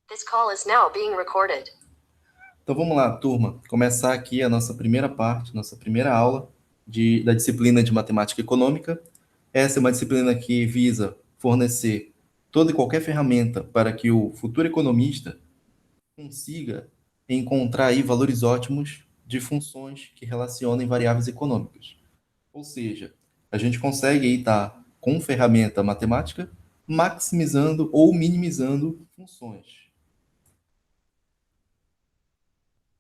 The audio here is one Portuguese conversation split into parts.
This call is now being recorded. Então vamos lá, turma, começar aqui a nossa primeira parte, nossa primeira aula da disciplina de Matemática Econômica. Essa é uma disciplina que visa fornecer toda e qualquer ferramenta para que o futuro economista consiga encontrar aí valores ótimos de funções que relacionem variáveis econômicas. Ou seja, a gente consegue aí estar com ferramenta matemática maximizando ou minimizando funções.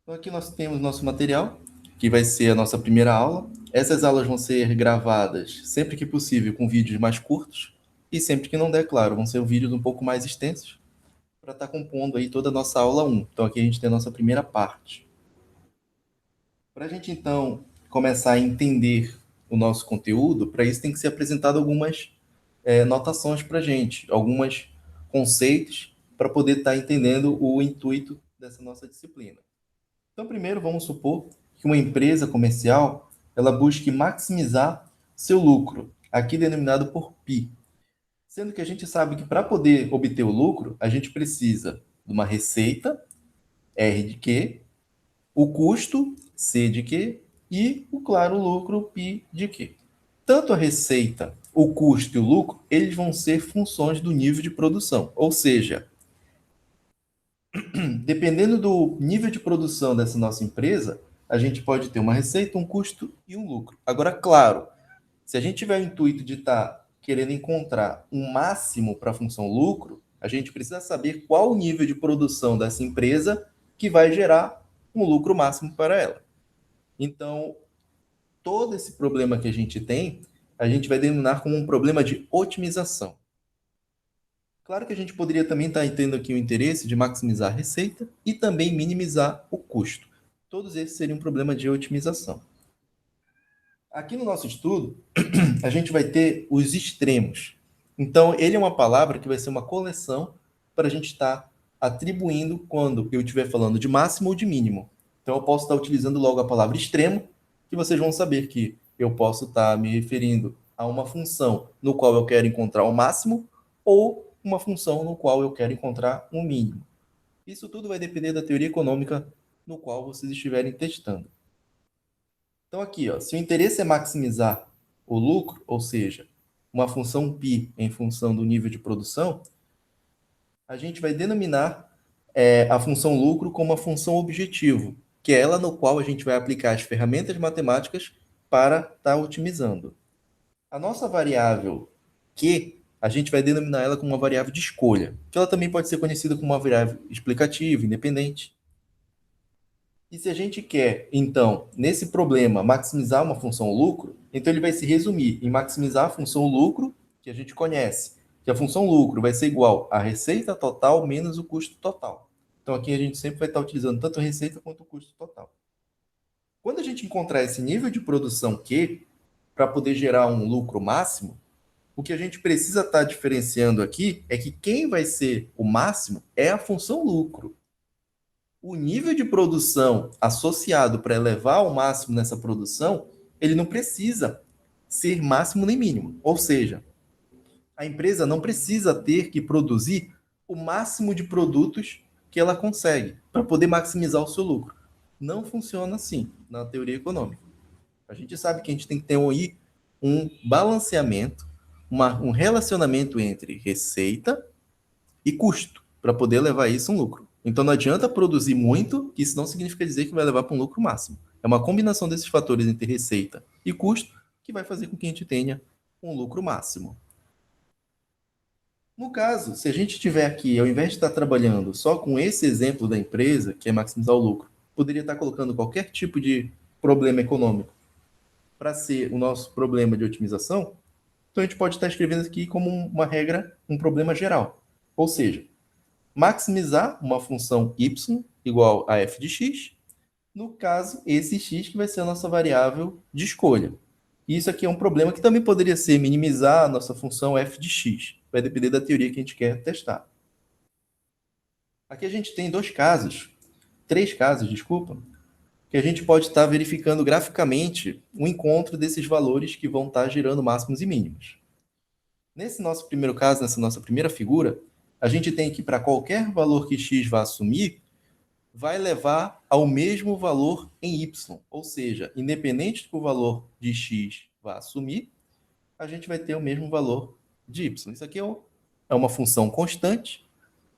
Então aqui nós temos nosso material, que vai ser a nossa primeira aula. Essas aulas vão ser gravadas sempre que possível com vídeos mais curtos e sempre que não der, claro, vão ser vídeos um pouco mais extensos para estar compondo aí toda a nossa aula 1. Então aqui a gente tem a nossa primeira parte. Para a gente então começar a entender o nosso conteúdo, para isso tem que ser apresentado algumas notações para a gente, alguns conceitos para poder estar entendendo o intuito dessa nossa disciplina. Então, primeiro, vamos supor que uma empresa comercial ela busque maximizar seu lucro, aqui denominado por PI. Sendo que a gente sabe que para poder obter o lucro, a gente precisa de uma receita, R de Q, o custo, C de Q, e, claro, o lucro, π de Q. Tanto a receita, o custo e o lucro, eles vão ser funções do nível de produção. Ou seja, dependendo do nível de produção dessa nossa empresa, a gente pode ter uma receita, um custo e um lucro. Agora, claro, se a gente tiver o intuito de estar querendo encontrar um máximo para a função lucro, a gente precisa saber qual o nível de produção dessa empresa que vai gerar um lucro máximo para ela. Então, todo esse problema que a gente tem, a gente vai denominar como um problema de otimização. Claro que a gente poderia também estar tendo aqui o interesse de maximizar a receita e também minimizar o custo. Todos esses seriam um problema de otimização. Aqui no nosso estudo, a gente vai ter os extremos. Então, ele é uma palavra que vai ser uma coleção para a gente estar atribuindo quando eu estiver falando de máximo ou de mínimo. Então, eu posso estar utilizando logo a palavra extremo, que vocês vão saber que eu posso estar me referindo a uma função no qual eu quero encontrar o máximo ou uma função no qual eu quero encontrar um mínimo. Isso tudo vai depender da teoria econômica no qual vocês estiverem testando. Então aqui, ó, se o interesse é maximizar o lucro, ou seja, uma função π em função do nível de produção, a gente vai denominar a função lucro como uma função objetivo, que é ela no qual a gente vai aplicar as ferramentas matemáticas para estar otimizando. A nossa variável Q, a gente vai denominar ela como uma variável de escolha, que ela também pode ser conhecida como uma variável explicativa, independente. E se a gente quer, então, nesse problema, maximizar uma função lucro, então ele vai se resumir em maximizar a função lucro, que a gente conhece, que a função lucro vai ser igual à receita total menos o custo total. Então aqui a gente sempre vai estar utilizando tanto a receita quanto o custo total. Quando a gente encontrar esse nível de produção Q, para poder gerar um lucro máximo, o que a gente precisa estar diferenciando aqui é que quem vai ser o máximo é a função lucro. O nível de produção associado para elevar ao máximo nessa produção, ele não precisa ser máximo nem mínimo. Ou seja, a empresa não precisa ter que produzir o máximo de produtos que ela consegue para poder maximizar o seu lucro. Não funciona assim na teoria econômica. A gente sabe que a gente tem que ter aí um balanceamento, um relacionamento entre receita e custo para poder levar isso a um lucro. Então não adianta produzir muito, que isso não significa dizer que vai levar para um lucro máximo. É uma combinação desses fatores entre receita e custo que vai fazer com que a gente tenha um lucro máximo. No caso, se a gente tiver aqui, ao invés de estar trabalhando só com esse exemplo da empresa, que é maximizar o lucro, poderia estar colocando qualquer tipo de problema econômico para ser o nosso problema de otimização, então a gente pode estar escrevendo aqui como uma regra, um problema geral. Ou seja, maximizar uma função y igual a f de x, no caso, esse x que vai ser a nossa variável de escolha. Isso aqui é um problema que também poderia ser minimizar a nossa função f de x. Vai depender da teoria que a gente quer testar. Aqui a gente tem três casos, desculpa, que a gente pode estar verificando graficamente o encontro desses valores que vão estar gerando máximos e mínimos. Nesse nosso primeiro caso, nessa nossa primeira figura, a gente tem que, para qualquer valor que x vá assumir, vai levar ao mesmo valor em y. Ou seja, independente do que o valor de x vá assumir, a gente vai ter o mesmo valor de y. Isso aqui é uma função constante.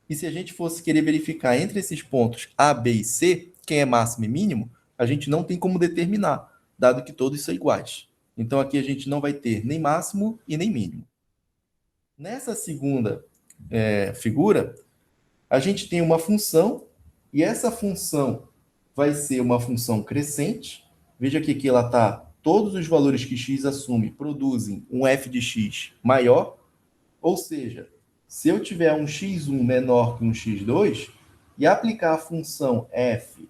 E se a gente fosse querer verificar entre esses pontos A, B e C, quem é máximo e mínimo, a gente não tem como determinar, dado que todos são iguais. Então aqui a gente não vai ter nem máximo e nem mínimo. Nessa segunda figura, a gente tem uma função, e essa função vai ser uma função crescente. Veja que aqui ela está, todos os valores que x assume produzem um f de x maior, ou seja, se eu tiver um x1 menor que um x2, e aplicar a função f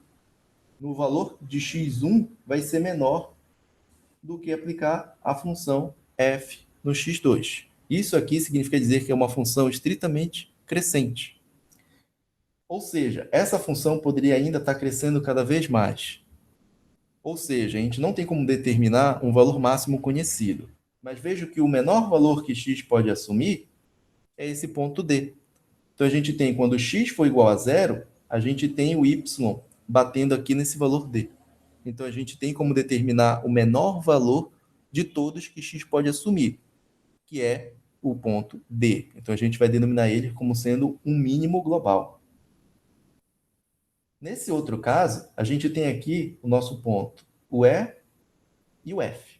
no valor de x1, vai ser menor do que aplicar a função f no x2. Isso aqui significa dizer que é uma função estritamente crescente. Ou seja, essa função poderia ainda estar crescendo cada vez mais. Ou seja, a gente não tem como determinar um valor máximo conhecido. Mas veja que o menor valor que x pode assumir é esse ponto D. Então, a gente tem, quando x for igual a zero, a gente tem o y batendo aqui nesse valor D. Então, a gente tem como determinar o menor valor de todos que x pode assumir, que é o ponto D. Então, a gente vai denominar ele como sendo um mínimo global. Nesse outro caso, a gente tem aqui o nosso ponto, o E e o F.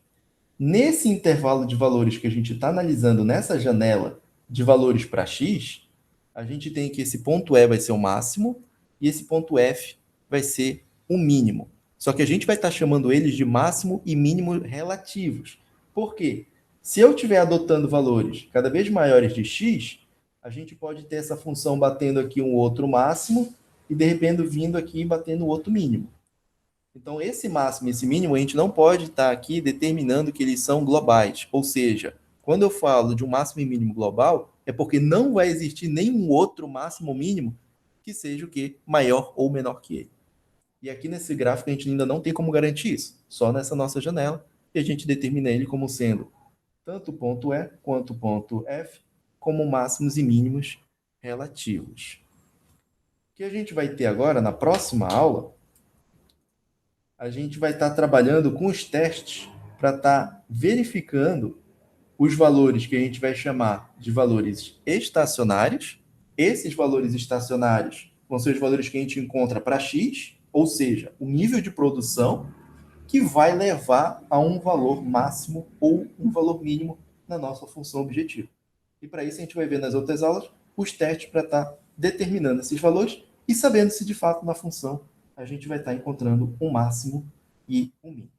Nesse intervalo de valores que a gente está analisando nessa janela de valores para x, a gente tem que esse ponto E vai ser o máximo e esse ponto F vai ser o mínimo. Só que a gente vai estar chamando eles de máximo e mínimo relativos. Por quê? Se eu estiver adotando valores cada vez maiores de x, a gente pode ter essa função batendo aqui um outro máximo e, de repente, vindo aqui e batendo o outro mínimo. Então, esse máximo e esse mínimo, a gente não pode estar aqui determinando que eles são globais. Ou seja, quando eu falo de um máximo e mínimo global, é porque não vai existir nenhum outro máximo ou mínimo que seja o quê? Maior ou menor que ele. E aqui nesse gráfico a gente ainda não tem como garantir isso. Só nessa nossa janela, e a gente determina ele como sendo tanto o ponto E quanto o ponto F como máximos e mínimos relativos. O que a gente vai ter agora, na próxima aula, a gente vai estar trabalhando com os testes para estar verificando os valores que a gente vai chamar de valores estacionários. Esses valores estacionários vão ser os valores que a gente encontra para x, ou seja, o nível de produção que vai levar a um valor máximo ou um valor mínimo na nossa função objetivo. E para isso a gente vai ver nas outras aulas os testes para estar determinando esses valores e sabendo se de fato na função a gente vai estar encontrando um máximo e um mínimo.